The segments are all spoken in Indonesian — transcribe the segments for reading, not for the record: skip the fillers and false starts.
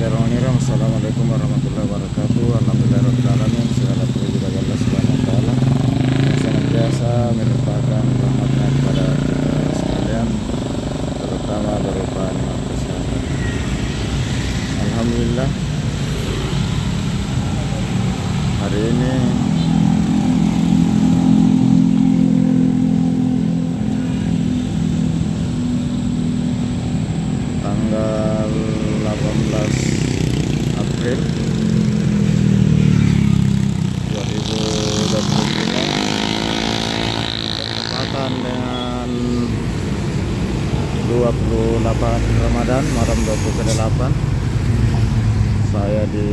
Bismillahirrahmanirrahim. Assalamualaikum warahmatullahi wabarakatuh. Alhamdulillahirabbil alamin. Segala puji bagi Allah Subhanahu wa taala yang senantiasa melimpahkan rahmatnya kepada kita sekalian, terutama berupa nikmat kesehatan. Alhamdulillah, hari ini tanggal 18 April 2023 bertepatan dengan 28 Ramadan malam 28. Saya di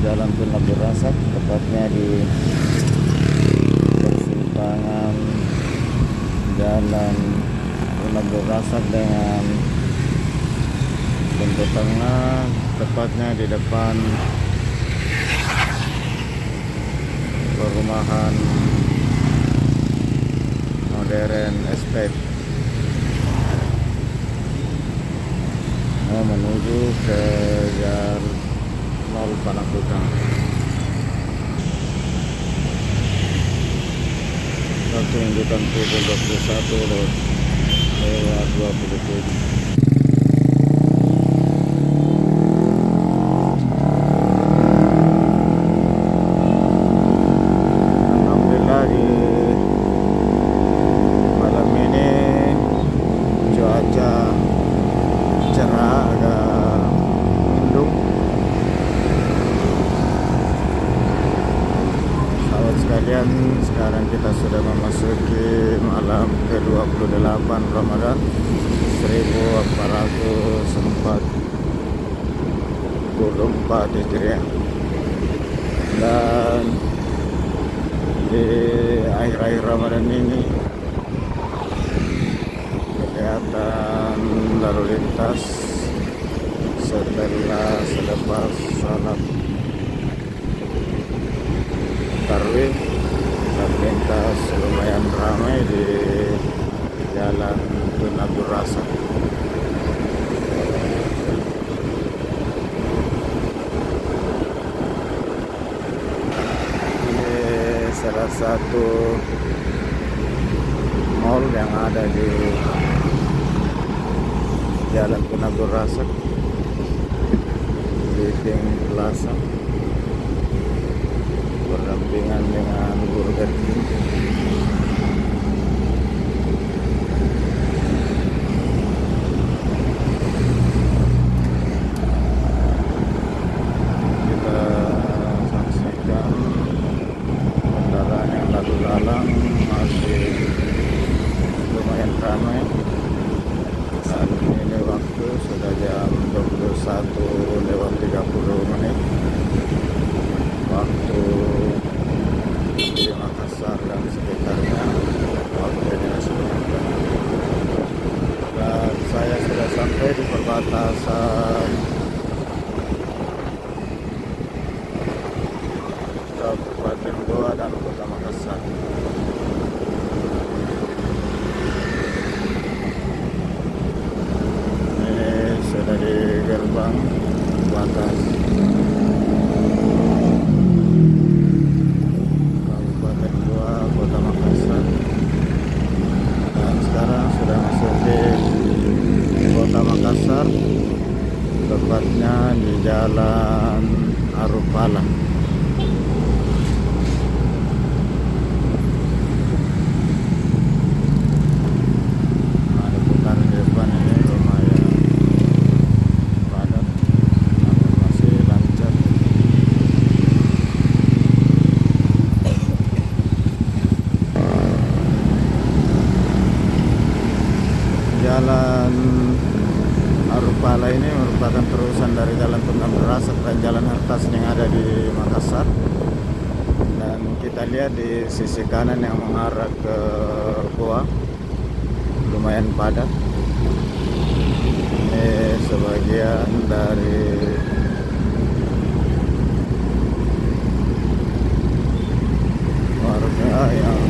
Jalan Tun Abdul Razak, tepatnya di persimpangan Jalan Tun Abdul Razak dengan Pintu Tengah, tepatnya di depan perumahan modern estate, menuju ke Jalan Mall Panakukang. Waktu menunjukkan pukul 21:27. Sekarang kita sudah memasuki malam ke-28 Ramadan 1444 Hijriah. Dan di akhir-akhir Ramadan ini kelihatan lalu lintas selepas salat tarawih, lalu lintas lumayan ramai di Jalan Tun Abdul Razak. Ini salah satu mall yang ada di Jalan Tun Abdul Razak, Living Plaza, berdampingan dengan Burger King. Kita saksikan kendaraan yang lalu lalang masih lumayan ramai, dan ini waktu sudah jam 21:30 waktu di Makassar dan sekitarnya. Waktunya sudah, dan saya sudah sampai di perbatasan Kabupaten Goa dan Kota Makassar. Ini sudah di gerbang batas Kota Makassar, dan sekarang sudah masuk di Kota Makassar, tepatnya di Jalan Arupala. Ada putaran di depan ini lumayan padat, namun masih lancar. Jalan Arupala ini merupakan terusan dari Jalan Tun Abdul Razak dan Jalan Hertas yang ada di Makassar. Dan kita lihat di sisi kanan yang mengarah ke Goa lumayan padat. Ini sebagian dari warga yang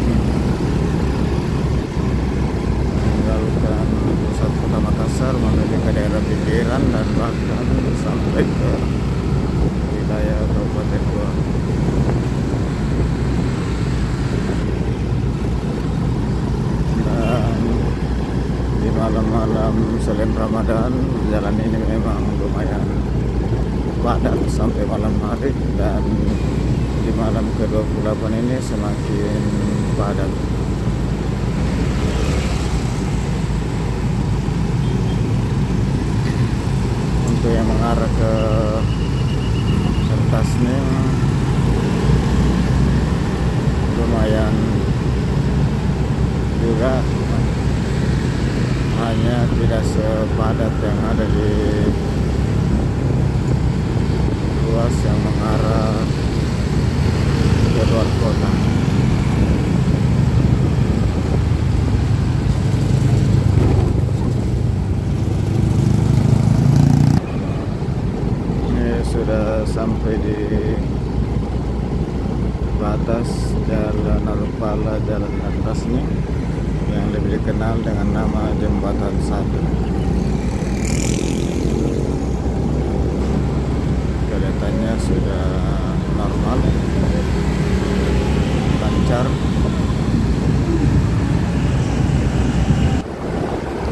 meninggalkan pusat Kota Makassar menuju ke daerah pinggiran. Selatan dan bahkan sampai ke wilayah Kabupaten Goa. Dan di malam-malam selain Ramadan, jalan ini memang lumayan padat sampai malam hari, dan di malam ke-28 ini semakin padat. Untuk yang mengarah ke Hertasning lumayan juga, hanya tidak sepadat yang ada di ruas yang mengarah ke luar kota. Ini sudah sampai di batas Jalan Arupala, Jalan Hertasning, yang lebih dikenal dengan nama Jembatan Satu. Kelihatannya sudah normal, lancar.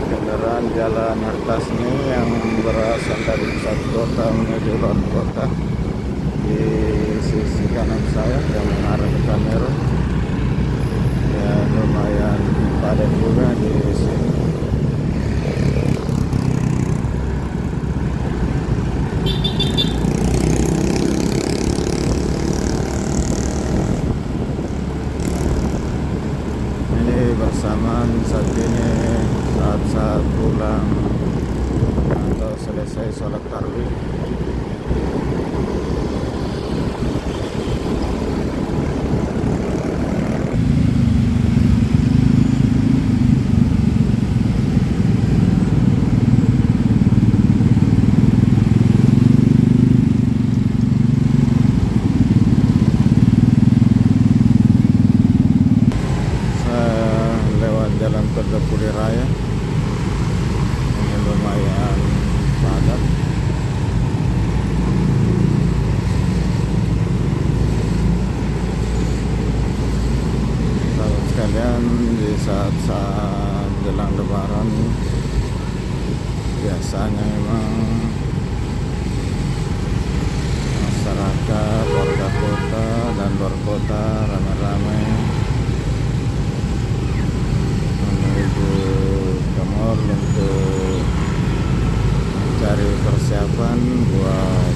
Kendaraan Jalan Hertasning yang berasal dari pusat kota menuju luar kota di sisi kanan saya yang mengarah ke Kamero, ya lumayan padat juga di sini. Ini bersamaan saat ini saat pulang atau selesai sholat tarawih. Jalan Terdepuli Raya ini lumayan padat. Sahabat sekalian, di saat-saat jelang Lebaran biasanya memang masyarakat warga kota dan luar kota ramai-ramai menuju ke mall untuk mencari persiapan buat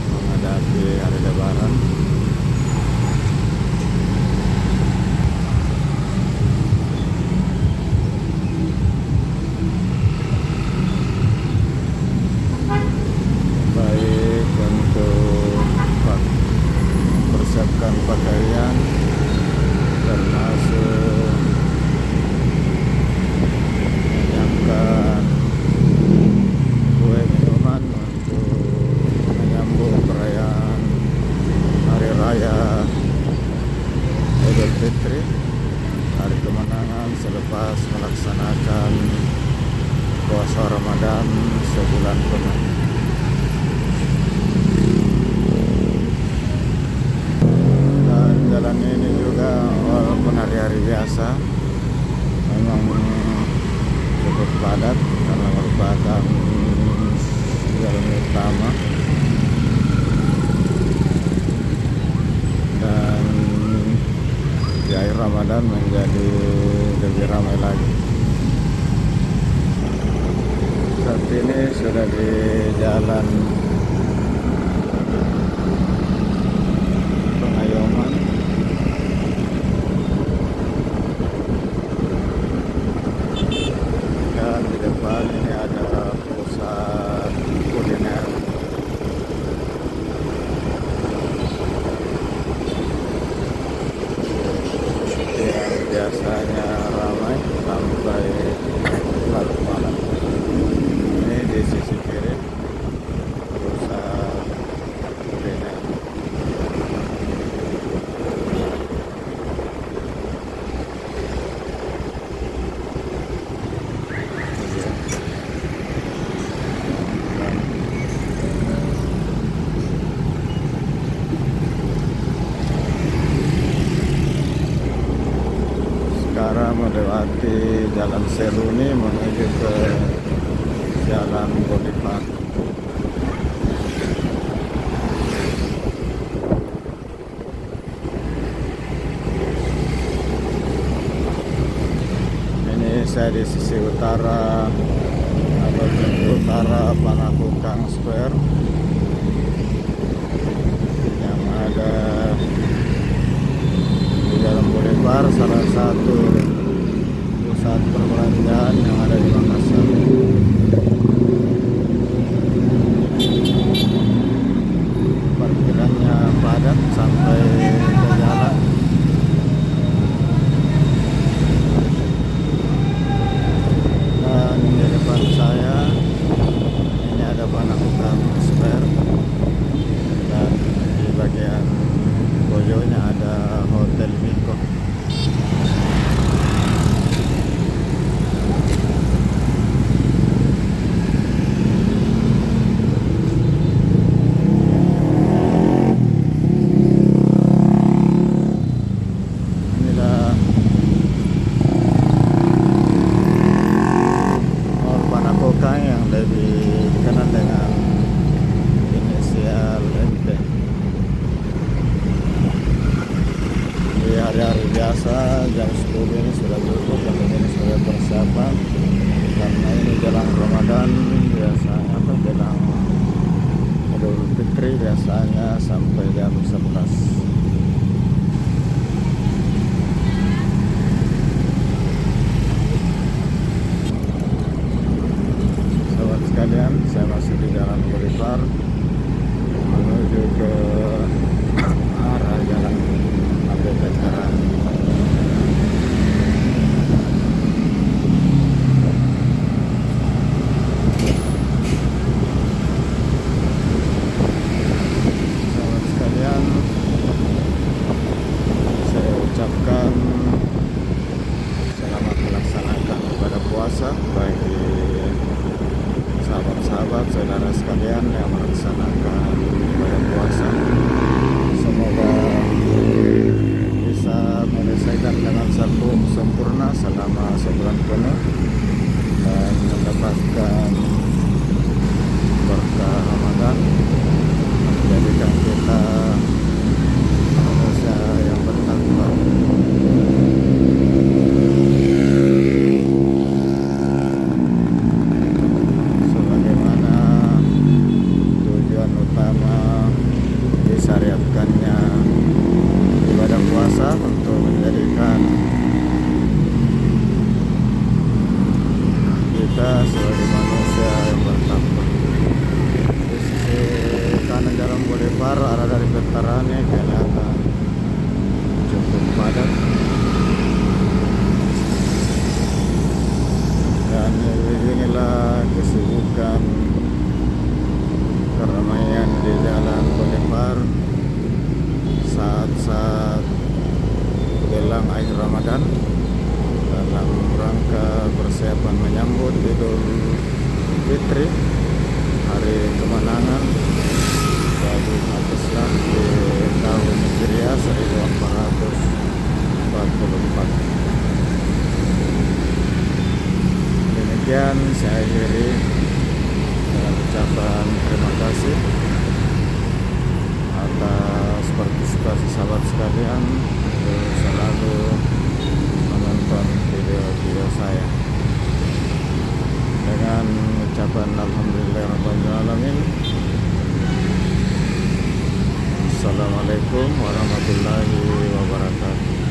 menghadapi hari Lebaran. Baik untuk mempersiapkan pakaian, termasuk menyiapkan kue minuman untuk menyambut perayaan Hari Raya Idul Fitri, hari kemenangan selepas melaksanakan puasa Ramadan sebulan penuh. Dan jalan ini juga walaupun hari-hari biasa memang cukup padat karena merupakan jalan utama, dan di akhir Ramadan menjadi lebih ramai lagi. Saat ini sudah di jalan Pengayoman. Dan di depan ini ada pusat kuliner. Yang biasanya ramai sampai larut malam. Ini di sisi kiri pusat kuliner. Jalan Seruni menuju ke Jalan Boulevard. Ini saya di sisi utara atau utara Panakukang Square yang ada di Jalan Boulevard, salah satu pusat perbelanjaan yang ada di Makassar. Parkirannya padat sampai ke jalan. Dan di depan saya ini ada Panakukang Square, dan di bagian pojoknya ada Hotel Miko. Yang lebih dikenal dengan inisial MT. Di hari-hari biasa jam 10 ini sudah tutup, tapi ini sudah persiapan karena ini jelang Ramadan, biasanya jelang Idul Fitri biasanya sampai jam 11. Sekalian, saya masih di Jalan Boulevard menuju ke arah Jalan Abed Veteran. Sahabat sekalian, saya ucapkan selamat melaksanakan ibadah puasa bagi sahabat-sahabat, saudara sekalian yang melaksanakan ibadah puasa. Semoga bisa menyelesaikan dengan sempurna selama sebulan penuh dan mendapatkan berkah Ramadan, menjadikan kita manusia yang bertakwa. Disyariatkannya ibadah puasa untuk menjadikan kita sebagai manusia yang bertakwa. Di sisi kanan Jalan Boulevard arah dari veterannya kelihatan cukup padat, dan inilah kesibukan keramaian di Jalan Boulevard saat-saat jelang akhir Ramadan dalam rangka persiapan menyambut Idul Fitri, hari kemenangan bagi umat Islam di tahun Hijriah 1444. Demikian saya akhiri dengan ucapan terima kasih atas partisipasi sahabat sekalian untuk selalu menonton video-video saya. Dengan ucapan alhamdulillahirrahmanirrahim. Assalamualaikum warahmatullahi wabarakatuh.